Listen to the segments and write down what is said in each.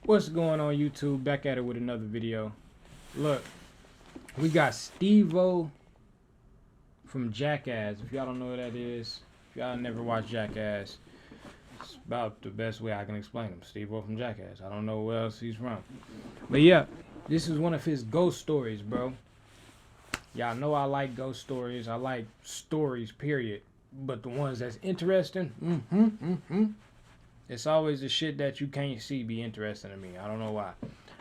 What's going on, YouTube? Back at it with another video. Look, we got Steve-O from Jackass. If y'all don't know who that is, if y'all never watched Jackass, it's about the best way I can explain him. Steve-O from Jackass. I don't know where else he's from. But yeah, this is one of his ghost stories, bro. Y'all know I like ghost stories. I like stories, period. But the ones that's interesting, it's always the shit that you can't see be interesting to me. I don't know why.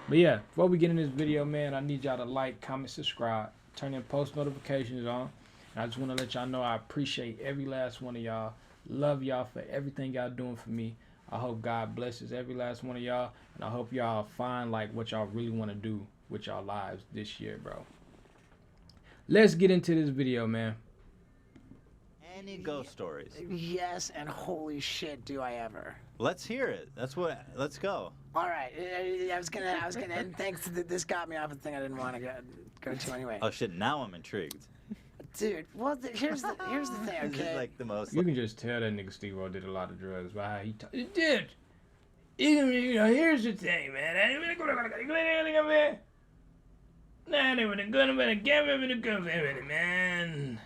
But yeah, before we get in this video, man, I need y'all to like, comment, subscribe, turn in post notifications on. And I just want to let y'all know I appreciate every last one of y'all. Love y'all for everything y'all doing for me. I hope God blesses every last one of y'all. And I hope y'all find like what y'all really want to do with y'all lives this year, bro. Let's get into this video, man. Any ghost stories? Yes, and holy shit, do I ever. Let's hear it. Let's go. All right, I was gonna, and thanks to this got me off a thing I didn't want to go to anyway. Oh shit, now I'm intrigued. Dude, well, here's the thing, okay? This is like the most... You can just tell that nigga Steve-O did a lot of drugs by how he did. You know, here's the thing, man. Man.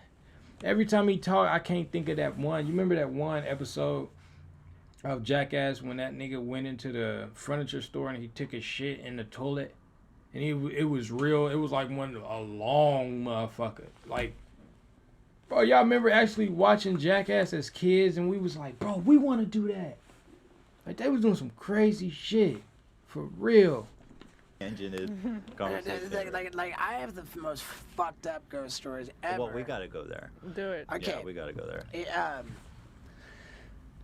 Every time he talk, I can't think of that one. You remember that one episode of Jackass when that nigga went into the furniture store and he took his shit in the toilet? And it was real. It was like a long motherfucker. Like, bro, y'all remember actually watching Jackass as kids and we was like, bro, we want to do that. Like, they was doing some crazy shit. For real. Engine is conversation. Like I have the most fucked up ghost stories ever. Well, we gotta go there. Do it. Okay. Yeah, we gotta go there.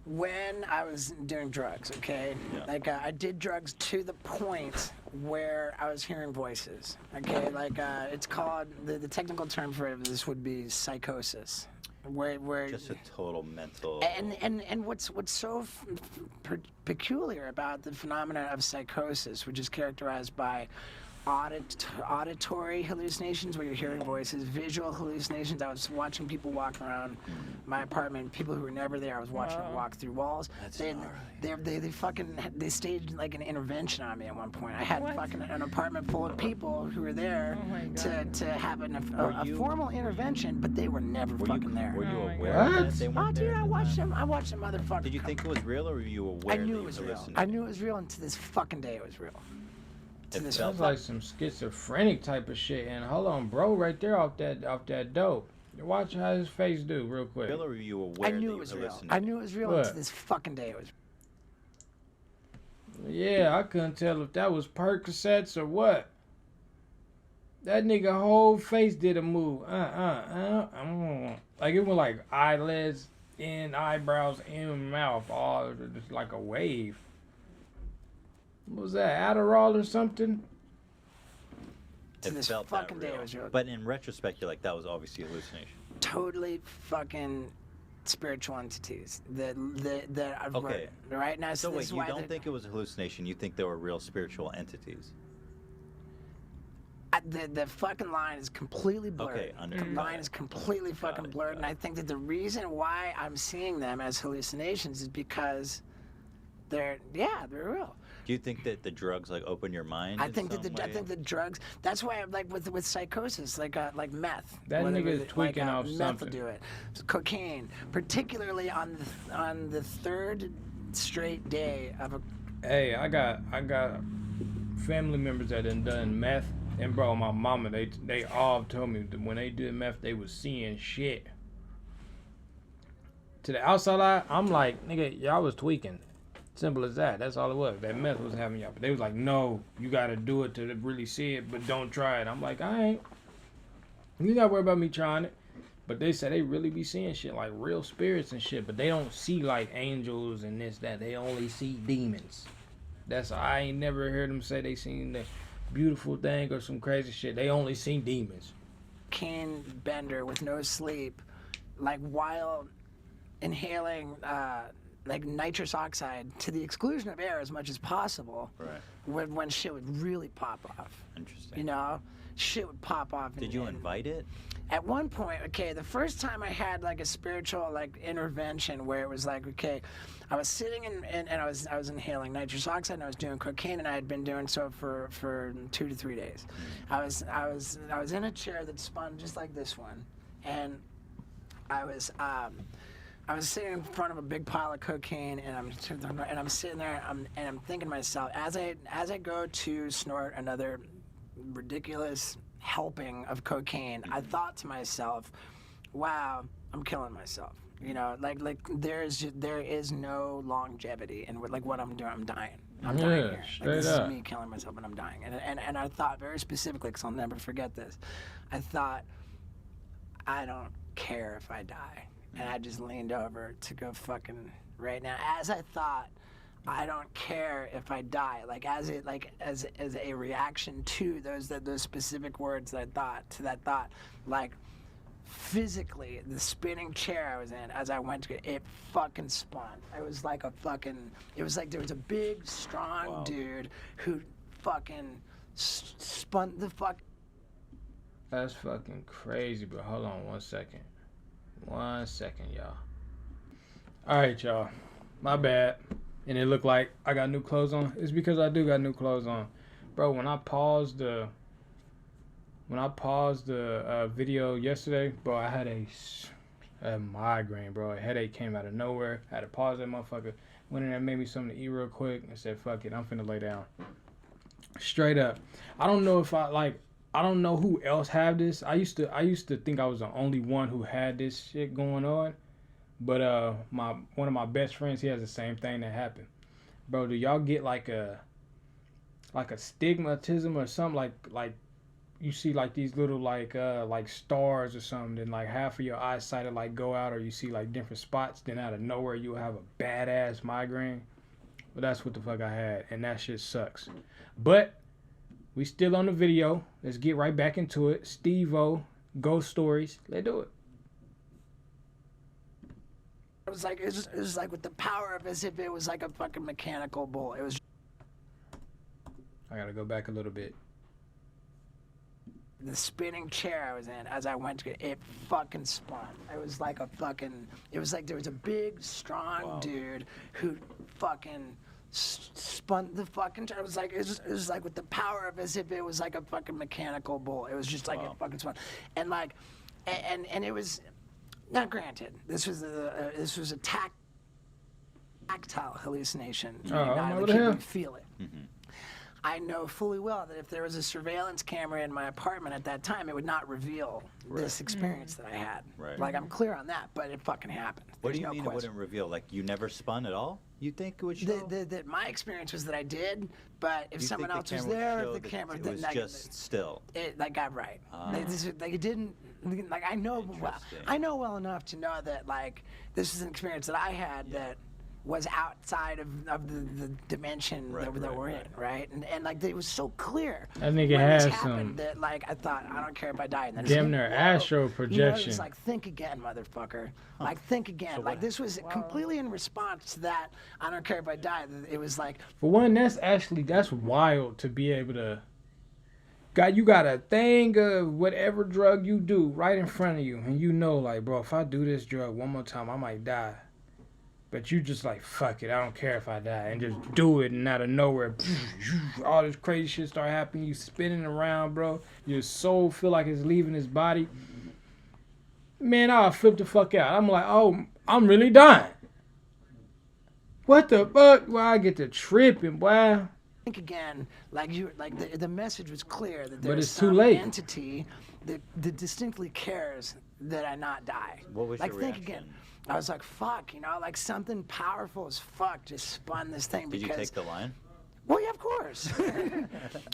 When I was doing drugs, okay, Yeah. like I did drugs to the point where I was hearing voices. Okay, like it's called the technical term for this would be psychosis. Where Just a total mental... And what's so peculiar about the phenomenon of psychosis, which is characterized by auditory hallucinations, where you're hearing voices, visual hallucinations. I was watching people walk around my apartment, people who were never there. I was watching them walk through walls. They staged like an intervention on me at one point. I had fucking an apartment full of people who were there to have a formal intervention, but they were never fucking there. Were you aware that they weren't Oh, dude, there? I watched them motherfuckers. Did you think it was real, or were you aware I knew that it was you real. hallucinated? I knew it was real, and to this fucking day it was real. It Sounds like some schizophrenic type of shit. And hold on, bro, right there off that dope. Watch how his face do real quick. Real, or were you aware I knew that it was you real. hallucinated? I knew it was real, and to this fucking day it was real. Yeah, I couldn't tell if that was Percocets or what. That nigga whole face did a move. Like it was like eyelids in, eyebrows in, mouth, all just like a wave. What was that, Adderall or something? To It this felt fucking that day real. it was real. But in retrospect, you're like, that was obviously a hallucination. Totally fucking spiritual entities that Okay. right now. So this wait, is you why don't think it was a hallucination, you think they were real spiritual entities? the fucking line is completely blurred. Okay, The line is completely fucking blurred, and got I think that the reason why I'm seeing them as hallucinations is because they're real. Do you think that the drugs like open your mind? I think that the drugs. That's why I'm like with psychosis, like meth. That whether nigga is it- tweaking off meth something. will do it. Cocaine, particularly on the third straight day of a. Hey, I got family members that done meth, and bro, my mama, they all told me that when they did meth, they was seeing shit. To the outside eye, I'm like, nigga, y'all was tweaking. Simple as that. That's all it was. That meth was having y'all. But they was like, no, you gotta do it to really see it, but don't try it. I'm like, I ain't. You gotta worry about me trying it. But they said they really be seeing shit like real spirits and shit, but they don't see like angels and this, that. They only see demons. I ain't never heard them say they seen the beautiful thing or some crazy shit. They only seen demons. Cocaine bender with no sleep, like while inhaling like nitrous oxide to the exclusion of air as much as possible. Right. When shit would really pop off. Interesting. You know, shit would pop off. Did you invite it? At one point, okay, the first time I had like a spiritual like intervention where it was like, okay, I was sitting and I was inhaling nitrous oxide and I was doing cocaine and I had been doing so for 2 to 3 days. I was in a chair that spun just like this one, and I was sitting in front of a big pile of cocaine, and I'm sitting there, and I'm thinking to myself, as I go to snort another ridiculous helping of cocaine, I thought to myself, wow, I'm killing myself. You know, like there is no longevity in what I'm doing. I'm dying. I'm dying here. Like, this is me killing myself, and I'm dying. And I thought very specifically, because I'll never forget this. I thought, I don't care if I die. And I just leaned over to go fucking right now. As I thought, I don't care if I die. Like as a reaction to those specific words that I thought, to that thought, like physically, the spinning chair I was in, as I went to it fucking spun. It was like there was a big, strong dude who fucking spun the fuck. That's fucking crazy, bro. Hold on 1 second. 1 second, y'all. Alright, y'all. My bad. And it looked like I got new clothes on. It's because I do got new clothes on. Bro, when I paused the video yesterday, bro, I had a migraine, bro. A headache came out of nowhere. I had to pause that motherfucker. Went in there, made me something to eat real quick, and said, fuck it, I'm finna lay down. Straight up. I don't know if I don't know who else have this. I used to think I was the only one who had this shit going on. But one of my best friends, he has the same thing that happened. Bro, do y'all get like a stigmatism or something, like you see like these little like stars or something, then like half of your eyesight will like go out, or you see like different spots, then out of nowhere you'll have a badass migraine? But that's what the fuck I had, and that shit sucks. But we still on the video. Let's get right back into it. Steve-O, ghost stories. Let's do it. It was like with the power of, as if it was like a fucking mechanical bull. It was. I gotta go back a little bit. The spinning chair I was in, as I went to it fucking spun. It was like there was a big, strong dude who fucking spun the fucking chair. It was like with the power of, as if it was like a fucking mechanical bull. It was just like it fucking spun, and like, and it was. Now, granted, this was a tactile hallucination. You couldn't feel it. Mm-hmm. I know fully well that if there was a surveillance camera in my apartment at that time, it would not reveal this experience that I had. Right. Like, I'm clear on that, but it fucking happened. What do you mean it wouldn't reveal? Like, you never spun at all? You think it would show? My experience was that I did, but if someone else was there, if the camera it was just still. It got right. It didn't. Like, I know well enough to know that like this is an experience that I had that was outside of the dimension that we're in, right? And like it was so clear. I think it has some that like I thought, I don't care if I die. And then damn near astral projection. You know, it was like, think again, motherfucker. Like, think again. So like this was completely in response to that. I don't care if I die. It was like, for one, that's wild to be able to. You got a thing of whatever drug you do right in front of you, and you know, like, bro, if I do this drug one more time, I might die. But you just like, fuck it, I don't care if I die, and just do it, and out of nowhere, all this crazy shit start happening. You spinning around, bro. Your soul feel like it's leaving his body. Man, I'll flip the fuck out. I'm like, oh, I'm really dying. What the fuck? Well, I get to tripping, boy. Think again, like the message was clear that but there's it's some too late. entity that distinctly cares that I not die. What was like your think reaction? again. I was like, fuck, you know, like something powerful as fuck just spun this thing. Did you take the line? Well, yeah, of course.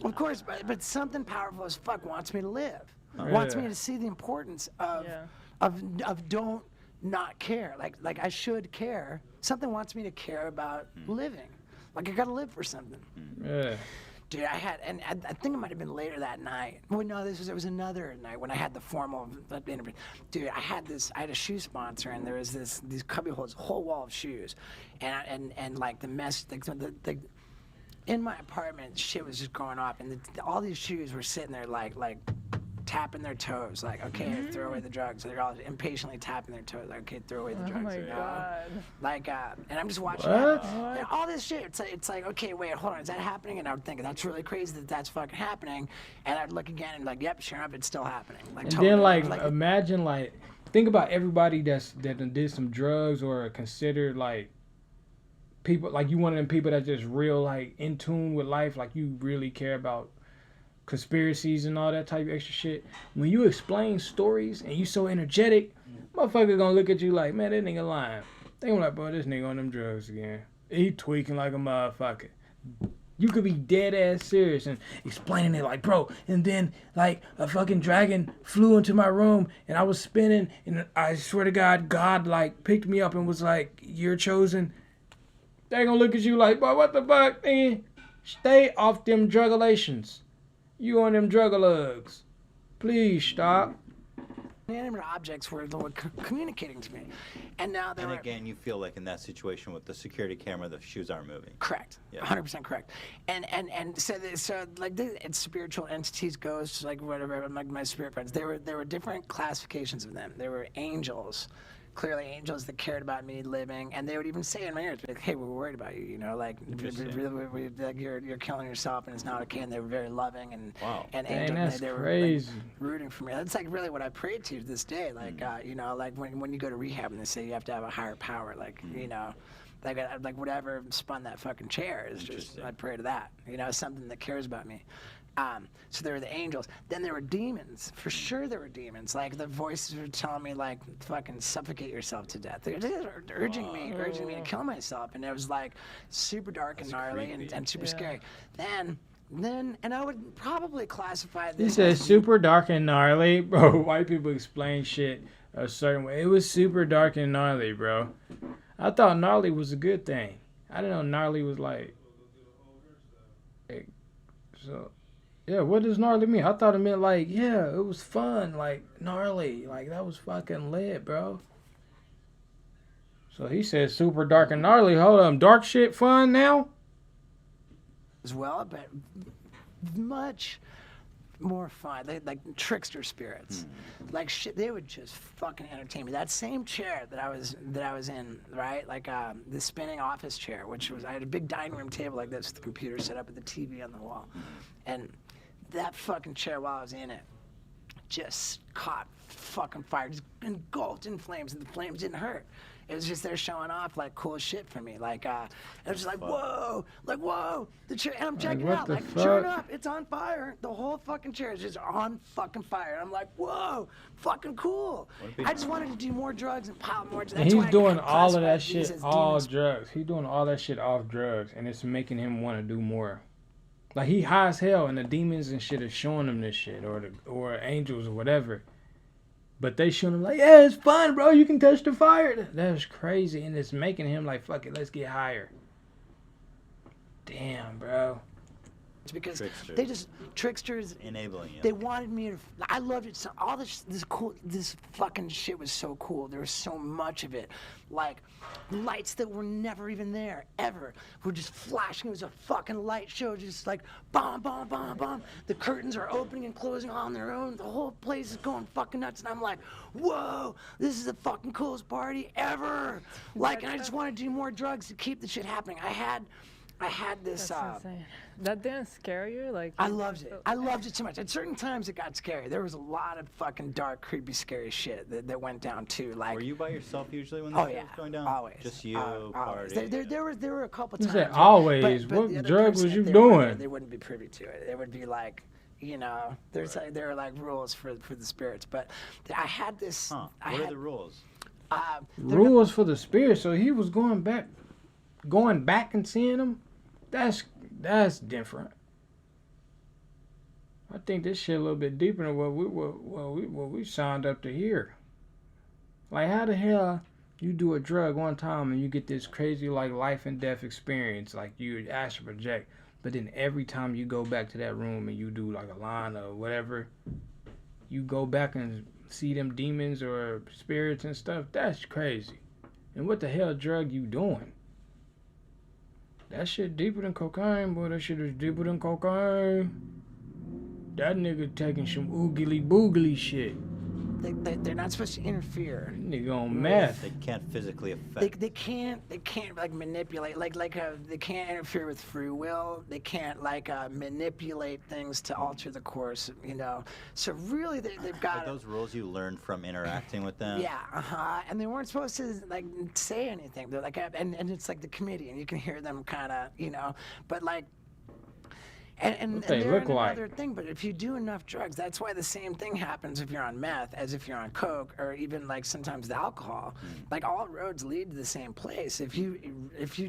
Of course, but something powerful as fuck wants me to live. Wants me to see the importance of don't not care. Like I should care. Something wants me to care about living. Like I gotta live for something. Yeah. Dude, I had, and I think it might have been later that night. Well, no, there was another night when I had the formal interview. Dude, I had a shoe sponsor, and there was these cubby holes, a whole wall of shoes, and like the mess, like the in my apartment, shit was just going off, and all these shoes were sitting there like tapping their toes, like, okay, throw away the drugs. They're all impatiently tapping their toes, like, okay, throw away the drugs. Oh my God. Like, and I'm just watching that, and all this shit. It's like, okay, wait, hold on, is that happening? And I would think that's really crazy that that's fucking happening. And I'd look again and like, yep, sure enough, it's still happening. Like, and totally. then like imagine like think about everybody that did some drugs or are considered like people, like you one of them people that's just real like in tune with life, like you really care about conspiracies and all that type of extra shit. When you explain stories and you so energetic, motherfucker gonna look at you like, man, that nigga lying. They gonna like, bro, this nigga on them drugs again. He tweaking like a motherfucker. You could be dead ass serious and explaining it like, bro, and then like a fucking dragon flew into my room and I was spinning and I swear to God like picked me up and was like, you're chosen. They gonna look at you like, bro, what the fuck, nigga? Stay off them drugalations. You on them drugalugs. Please stop. Inanimate objects were communicating to me, and now they're. And again, you feel like in that situation with the security camera, the shoes aren't moving. Correct. Yeah. 100% correct. And so like it's spiritual entities, ghosts, like whatever, like my spirit friends. There were different classifications of them. There were angels. Clearly angels that cared about me living, and they would even say in my ears, like, hey, we're worried about you, you know, like, like you're killing yourself and it's not okay. And they were very loving and angels, they were crazy. Like, rooting for me. That's like really what I pray to this day. Like you know, like when you go to rehab and they say you have to have a higher power, like you know, like whatever spun that fucking chair is just, I pray to that, you know, something that cares about me. So there were the angels. Then there were demons. For sure there were demons. Like the voices were telling me like fucking suffocate yourself to death. They were urging me to kill myself. And it was like super dark and gnarly and super scary. Then and I would probably classify this. He said super dark and gnarly. Bro, white people explain shit a certain way. It was super dark and gnarly, bro. I thought gnarly was a good thing. I didn't know gnarly was like so. Yeah, what does gnarly mean? I thought it meant like, yeah, it was fun, like gnarly, like that was fucking lit, bro. So he said super dark and gnarly. Hold on, dark shit fun now? As well, but much more fun. They like trickster spirits, like shit. They would just fucking entertain me. That same chair that I was in, right? Like the spinning office chair, which was I had a big dining room table like this with the computer set up with the TV on the wall, and that fucking chair while I was in it just caught fucking fire, just engulfed in flames, and the flames didn't hurt. It was just there showing off like cool shit for me. Like it was just like whoa, the chair, and I'm checking it out. Like sure enough, it's on fire. The whole fucking chair is just on fucking fire. And I'm like, whoa, fucking cool. I just wanted to do more drugs and pile more. And he's doing all of that shit off drugs. He's doing all that shit off drugs, and it's making him want to do more. Like he high as hell, and the demons and shit are showing him this shit, or angels or whatever. But they showing him like, yeah, it's fun, bro. You can touch the fire. That's crazy, and it's making him like, fuck it, let's get higher. Damn, bro. It's because they just tricksters enabling you. They wanted me to. I loved it. So all this fucking shit was so cool. There was so much of it, like lights that were never even there ever were just flashing. It was a fucking light show, just like bomb, bomb, bomb, bomb. The curtains are opening and closing on their own. The whole place is going fucking nuts, and I'm like, whoa, this is the fucking coolest party ever. Like, and I just wanted to do more drugs to keep the shit happening. I had this. That's insane. That didn't scare you? Like I loved it. I loved it too much. At certain times, it got scary. There was a lot of fucking dark, creepy, scary shit that went down too. Like, were you by yourself usually when this was going down? Always. Just you, always. party. There were a couple You times. said always. But what drugs was you they doing? They wouldn't be privy to it. They would be like, you know, there are like rules for the spirits. But I had this. What are the rules? Rules for the spirit. So he was going back and seeing them. That's different. I think this shit a little bit deeper than what we signed up to hear. Like, how the hell you do a drug one time and you get this crazy like life and death experience, like you astral project, But then every time you go back to that room and you do like a line or whatever, you go back and see them demons or spirits and stuff. That's crazy. And what the hell drug you doing? That shit deeper than cocaine, boy. That shit is deeper than cocaine. That nigga taking some oogly boogly shit. They're not supposed to interfere. Nigga on meth. They can't physically affect. They can't like manipulate they can't interfere with free will. They can't like manipulate things to alter the course, you know. So really they've got Are those rules you learned from interacting with them? Yeah, and they weren't supposed to like say anything. They're like, and it's like the committee, and you can hear them kind of, you know, but like. And they they're look in like. another thing, but if you do enough drugs, that's why the same thing happens if you're on meth as if you're on coke, or even like sometimes the alcohol. Like all roads lead to the same place. If you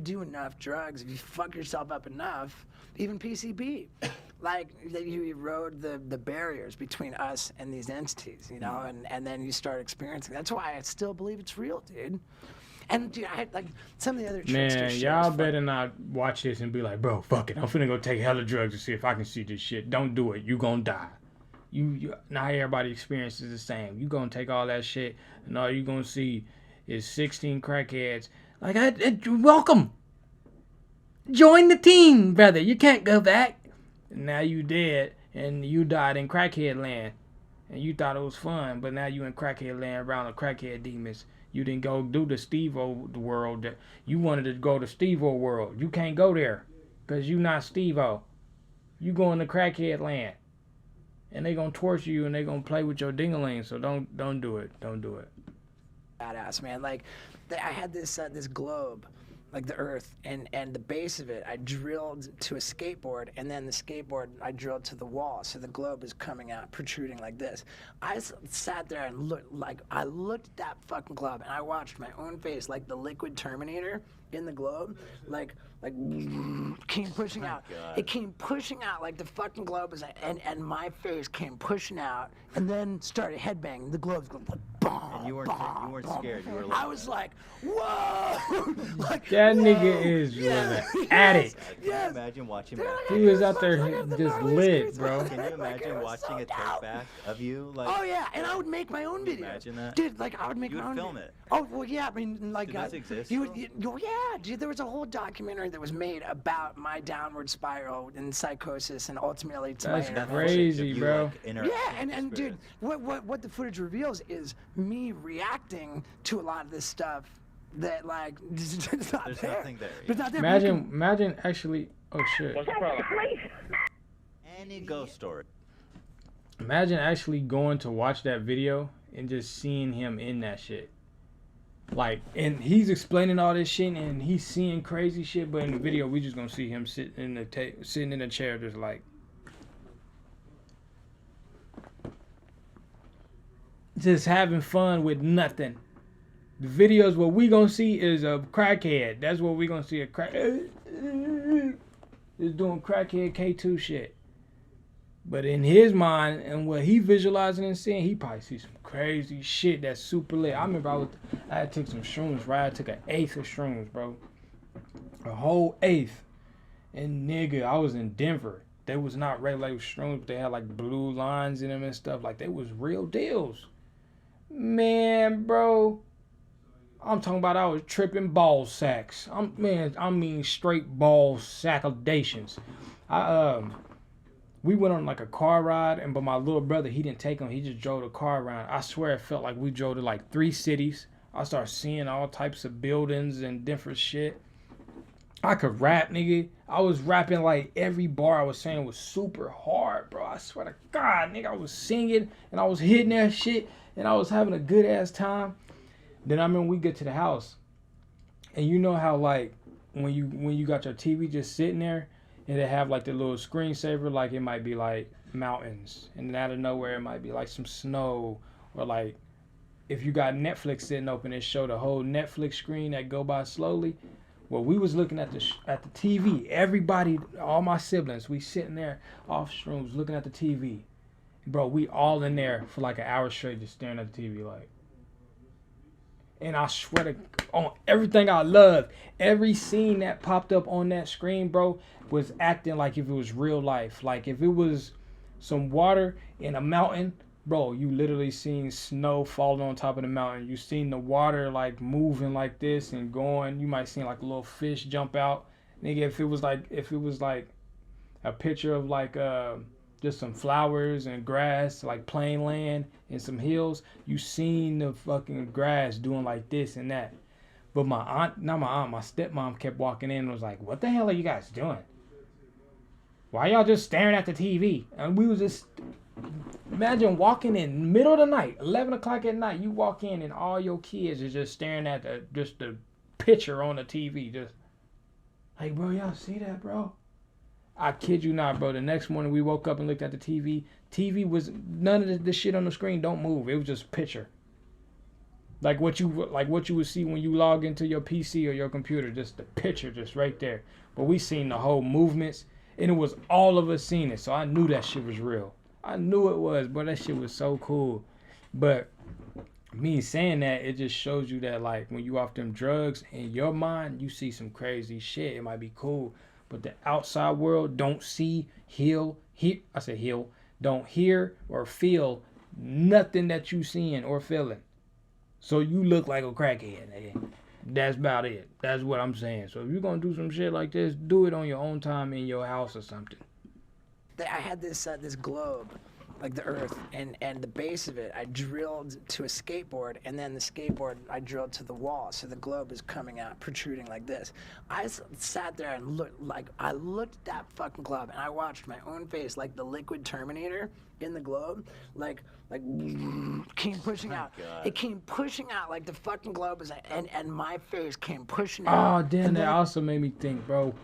do enough drugs, if you fuck yourself up enough, even PCP, like you erode the barriers between us and these entities, you know, and then you start experiencing. That's why I still believe it's real, dude. And dude, I like some of the other trickster Man, shit y'all is better not watch this and be like, bro, fuck it. I'm finna go take hella drugs to see if I can see this shit. Don't do it. You gonna die. You not everybody experiences the same. You gonna take all that shit and all you gonna see is 16 crackheads. Like, welcome. Join the team, brother. You can't go back. And now you dead and you died in crackhead land. And you thought it was fun, but now you in crackhead land around the crackhead demons. You didn't go do the Steve-O world. You wanted to go to Steve-O world. You can't go there because you not Steve-O. You going to crackhead land. And they going to torture you and they going to play with your ding-a-ling. So don't do it. Don't do it. Badass, man. Like, I had this this globe, like the Earth, and the base of it, I drilled to a skateboard, and then the skateboard I drilled to the wall, so the globe is coming out, protruding like this. I sat there and looked at that fucking globe, and I watched my own face, like the liquid Terminator in the globe, like came pushing out. God. It came pushing out like the fucking globe was, and my face came pushing out, and then started headbanging. The globe's going like, boom. And you weren't scared. You were like, I was like, whoa! Like, That whoa! nigga was an addict. Can you imagine watching They're back? like, He was out "Fuck, there look at the just gnarly lit, screens." bro. Can you Like, imagine it was watching so a take dope. back of you? Like, Oh yeah, and I would make my own Can you videos. imagine that? Dude, like I would make You my would own. film video. it. Oh well, yeah. I mean, like Do those exist You, still? oh yeah, dude. There was a whole documentary that was made about my downward spiral and psychosis, and ultimately to That's my That intervention. crazy, you, bro. like, interact Yeah, with and dude, spirits. what the footage reveals is me reacting to a lot of this stuff that like it's not There's there. nothing there, It's yeah. not there. Imagine actually. Oh shit. Any ghost story. Imagine actually going to watch that video and just seeing him in that shit. Like, and he's explaining all this shit and he's seeing crazy shit, but in the video we just gonna see him sitting in a chair just like. Just having fun with nothing. The videos, what we gonna see is a crackhead. That's what we gonna see, a crack. Just doing crackhead K2 shit. But in his mind and what he visualizing and seeing, he probably see some crazy shit that's super lit. I remember I had took some shrooms, right? I took an eighth of shrooms, bro. A whole eighth. And nigga, I was in Denver. They was not regular shrooms, but they had like blue lines in them and stuff. Like they was real deals. Man, bro. I'm talking about I was tripping ball sacks. I mean straight ball sackadations. We went on like a car ride, but my little brother, he didn't take him. He just drove the car around. I swear it felt like we drove to like 3 cities. I started seeing all types of buildings and different shit. I could rap, nigga. I was rapping like every bar I was saying was super hard, bro. I swear to God, nigga, I was singing and I was hitting that shit and I was having a good ass time. Then I remember we get to the house, and you know how like when you got your TV just sitting there, and they have like the little screensaver, like it might be like mountains, and then out of nowhere it might be like some snow, or like if you got Netflix sitting open, it show the whole Netflix screen that go by slowly. Well, we was looking at the TV. Everybody, all my siblings, we sitting there off shrooms looking at the TV. Bro, we all in there for like an hour straight just staring at the TV like. And I swear to on everything I love, every scene that popped up on that screen, bro, was acting like if it was real life. Like if it was some water in a mountain, bro, you literally seen snow falling on top of the mountain. You seen the water like moving like this and going. You might seen like a little fish jump out. Nigga, if it was like a picture of like just some flowers and grass, like plain land and some hills, you seen the fucking grass doing like this and that. But my stepmom kept walking in and was like, what the hell are you guys doing? Why y'all just staring at the TV? And we was just, imagine walking in middle of the night, 11 o'clock at night, you walk in and all your kids is just staring at the picture on the TV. Just like, bro, y'all see that, bro? I kid you not, bro. The next morning we woke up and looked at the TV. TV was none of the shit on the screen don't move. It was just picture. Like what you would see when you log into your PC or your computer, just the picture just right there. But we seen the whole movements, and it was all of us seen it. So I knew that shit was real. I knew it was, but that shit was so cool. But me saying that, it just shows you that like when you off them drugs in your mind, you see some crazy shit. It might be cool. But the outside world don't see, don't hear or feel nothing that you seeing or feeling. So you look like a crackhead, nigga. That's about it. That's what I'm saying. So if you're going to do some shit like this, do it on your own time in your house or something. I had this globe, like the Earth, and the base of it, I drilled to a skateboard, and then the skateboard I drilled to the wall, so the globe is coming out, protruding like this. I sat there and I looked at that fucking globe, and I watched my own face, like the liquid Terminator in the globe, like came pushing out. God. It came pushing out like the fucking globe was, and my face came pushing out. Oh, damn, that also made me think, bro.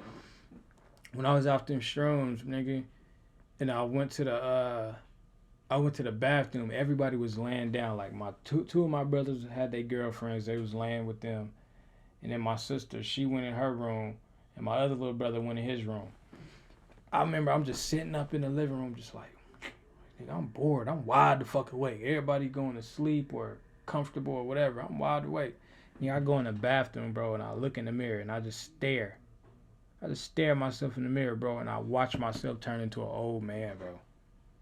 When I was out them shrooms, nigga, and I went to the bathroom. Everybody was laying down. Like my two of my brothers had their girlfriends. They was laying with them. And then my sister, she went in her room. And my other little brother went in his room. I remember I'm just sitting up in the living room just like, nigga, I'm bored. I'm wide the fuck awake. Everybody going to sleep or comfortable or whatever. I'm wide awake. Yeah, I go in the bathroom, bro, and I look in the mirror and I just stare. I just stare at myself in the mirror, bro, and I watch myself turn into an old man, bro.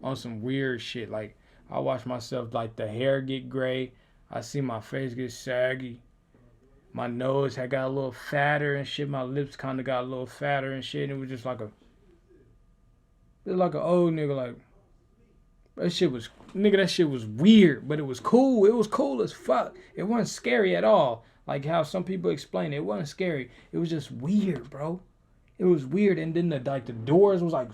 On some weird shit. Like, I watch myself, like, the hair get gray. I see my face get saggy. My nose had got a little fatter and shit. My lips kind of got a little fatter and shit. And it was just like an old nigga, like, that shit was weird, but it was cool. It was cool as fuck. It wasn't scary at all. Like how some people explain it. It wasn't scary. It was just weird, bro. It was weird. And then the doors was like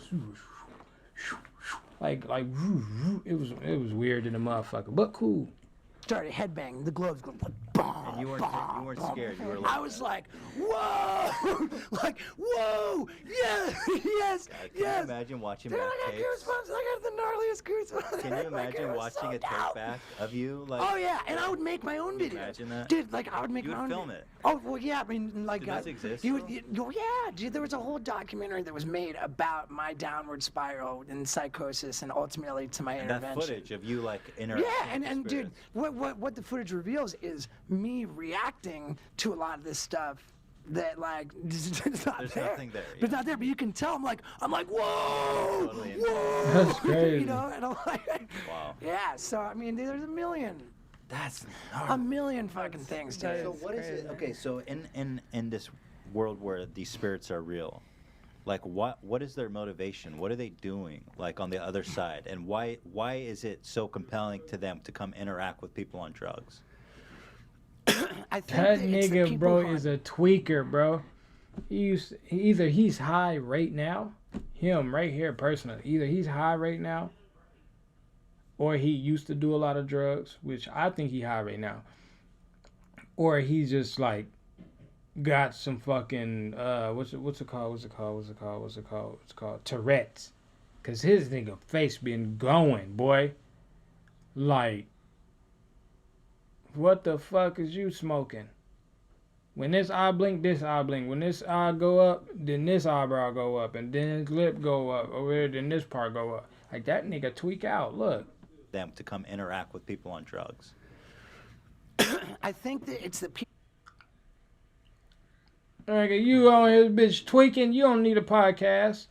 it was weird in the motherfucker, but cool. Started headbanging, the gloves going boom. And you weren't scared. You were like, I was like, whoa, like, whoa, yes, yes, God, can yes. you imagine watching Dude, back I got tapes? goosebumps. I got the gnarliest goosebumps. Can you Like, imagine it was watching so a tape dope. back of you? Like, Oh yeah, and I would make my own Can you videos. imagine that? Dude, like I would make You my would own. film it. Oh well, yeah. I mean, like, Do those exist you, still? yeah, dude. There was a whole documentary that was made about my downward spiral and psychosis, and ultimately to my that intervention. footage of you like interacting. Yeah, with the and dude, spirits. what the footage reveals is me reacting to a lot of this stuff that like it's not There's there. nothing there, But it's yeah. not there. But you can tell. I'm like, whoa, Totally whoa. That's crazy. You know, and I'm like, Wow. yeah. So I mean, there's a million fucking things, that dude. So is what is it? crazy. Okay, so in this world where these spirits are real, like what is their motivation? What are they doing like on the other side? And why is it so compelling to them to come interact with people on drugs? I think That it's the nigga, people bro, who is a tweaker, bro. Either he's high right now, him right here personally. Either he's high right now, or he used to do a lot of drugs, which I think he high right now, or he's just like got some fucking what's it called? Tourette's, cause his nigga face been going, boy. Like, what the fuck is you smoking? When this eye blink, this eye blink. When this eye go up, then this eyebrow go up, and then his lip go up over here, then this part go up. Like, that nigga tweak out. Look. Them to come interact with people on drugs. I think that it's the people. Nigga, you on his bitch tweaking. You don't need a podcast.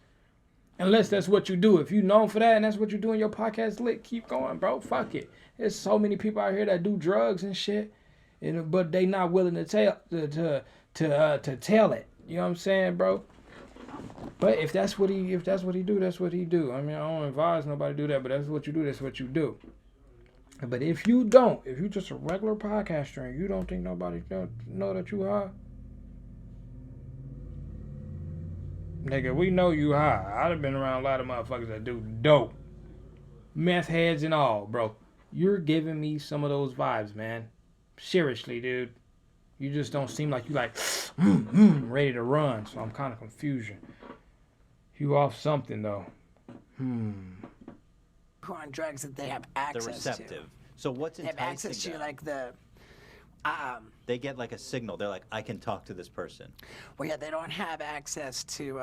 Unless that's what you do. If you known for that and that's what you do in your podcast lit, keep going, bro. Fuck it. There's so many people out here that do drugs and shit, but they not willing to tell to tell it. You know what I'm saying, bro? But if that's what he do, that's what he do. I mean, I don't advise nobody to do that, but that's what you do. That's what you do. But if you don't, if you just a regular podcaster and you don't think nobody know that you high, nigga, we know you high. I've been around a lot of motherfuckers that do dope. Meth heads and all, bro. You're giving me some of those vibes, man. Seriously, dude. You just don't seem like you like ready to run. So I'm kind of confusion. You off something though. Who are on drugs that they have access They're receptive. to. So what's They have enticing access to them? like the. They get like a signal. They're like, I can talk to this person. Well, yeah, they don't have access to.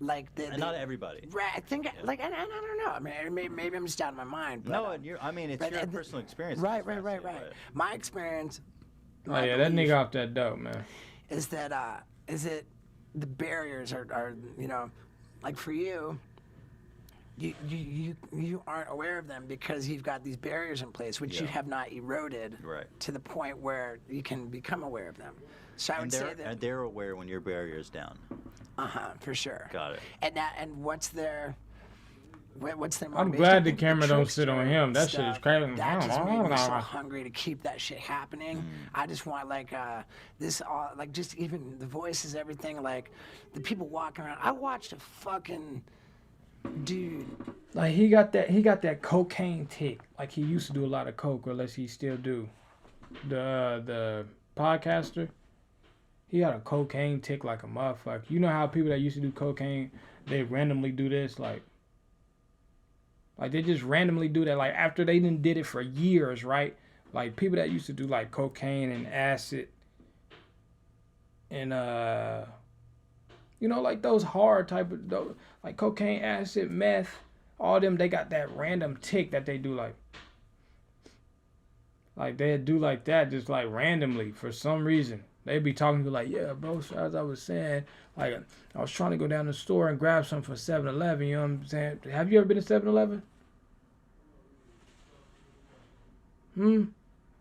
Like the. And not everybody. Right, I think like I don't know. I mean, maybe I'm just out of my mind. But, No, I mean, it's your personal experience. Right. My experience. Oh yeah, that nigga off that dope, man. Is that is it the barriers are you know, like for you. You aren't aware of them because you've got these barriers in place, which you have not eroded to the point where you can become aware of them. So I would say that. And they're aware when your barrier's down. For sure. Got it. And what's their motivation? I'm glad the think camera don't sit on him. That shit is stuff, crazy. That just made me so hungry to keep that shit happening. I just want like this all like just even the voices, everything, like the people walking around. I watched a fucking dude. Like he got that cocaine tick. Like he used to do a lot of coke, or unless he still do. The podcaster, he had a cocaine tick like a motherfucker. You know how people that used to do cocaine, they randomly do this, like they just randomly do that, like after they did it for years, right? Like people that used to do like cocaine and acid and you know, like those hard type of like cocaine, acid, meth, all them, they got that random tick that they do like they do like that just like randomly for some reason. They be talking to you like, yeah, bro, so as I was saying, like I was trying to go down to the store and grab something for 7-Eleven, you know what I'm saying? Have you ever been to 7-Eleven? And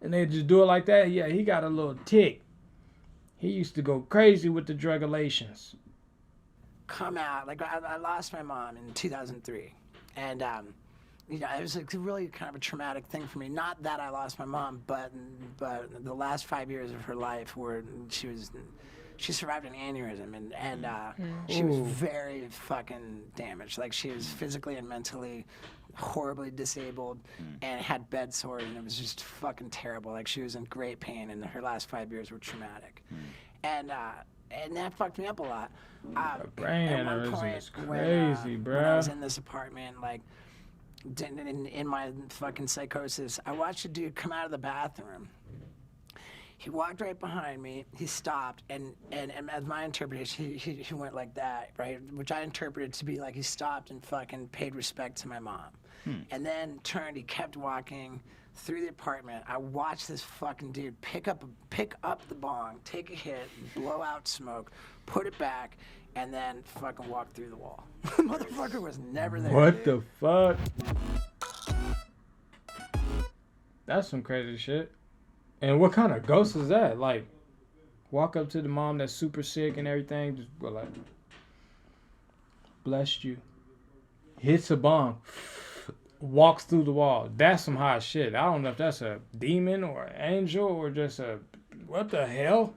they just do it like that? Yeah, he got a little tick. He used to go crazy with the drug-alations. Come out like I lost my mom in 2003, and you know, it was like really kind of a traumatic thing for me. Not that I lost my mom, but the last 5 years of her life, where she survived an aneurysm, and she was very fucking damaged. Like she was physically and mentally horribly disabled, and had bed sores, and it was just fucking terrible. Like she was in great pain, and her last 5 years were traumatic, and that fucked me up a lot. Brain at one aneurysm point is crazy, when I was bruh. in this apartment, like in my fucking psychosis, I watched a dude come out of the bathroom. He walked right behind me. He stopped, and as my interpretation, he went like that, right? Which I interpreted to be like he stopped and fucking paid respect to my mom, and then turned. He kept walking through the apartment. I watched this fucking dude pick up the bong, take a hit, blow out smoke, put it back, and then fucking walk through the wall. The motherfucker was never there. What dude. the fuck? That's some crazy shit. And what kind of ghost is that? Like, walk up to the mom that's super sick and everything, just go like, blessed you. Hits a bomb. Walks through the wall. That's some hot shit. I don't know if that's a demon or an angel or just a, what the hell?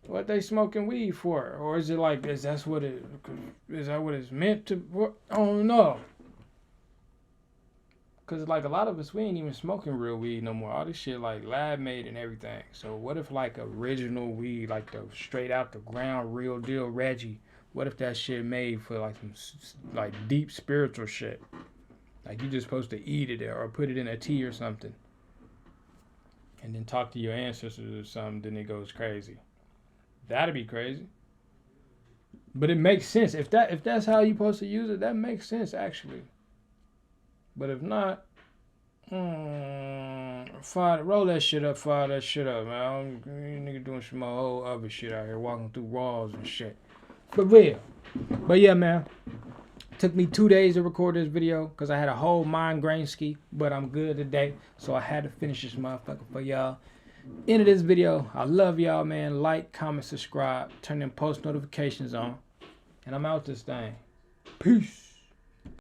What they smoking weed for? Or is it like, is that what it's meant to, I don't know. Cause like a lot of us, we ain't even smoking real weed no more. All this shit like lab made and everything. So what if like original weed, like the straight out the ground, real deal Reggie? What if that shit made for like some like deep spiritual shit? Like you just supposed to eat it or put it in a tea or something, and then talk to your ancestors or something. Then it goes crazy. That'd be crazy. But it makes sense if that's how you supposed to use it. That makes sense actually. But if not, I roll that shit up, fire that shit up, man. Nigga doing some whole other shit out here, walking through walls and shit. For real. But yeah, man. Took me 2 days to record this video because I had a whole migraine ski, but I'm good today, so I had to finish this motherfucker for y'all. End of this video. I love y'all, man. Like, comment, subscribe, turn them post notifications on, and I'm out this thing. Peace.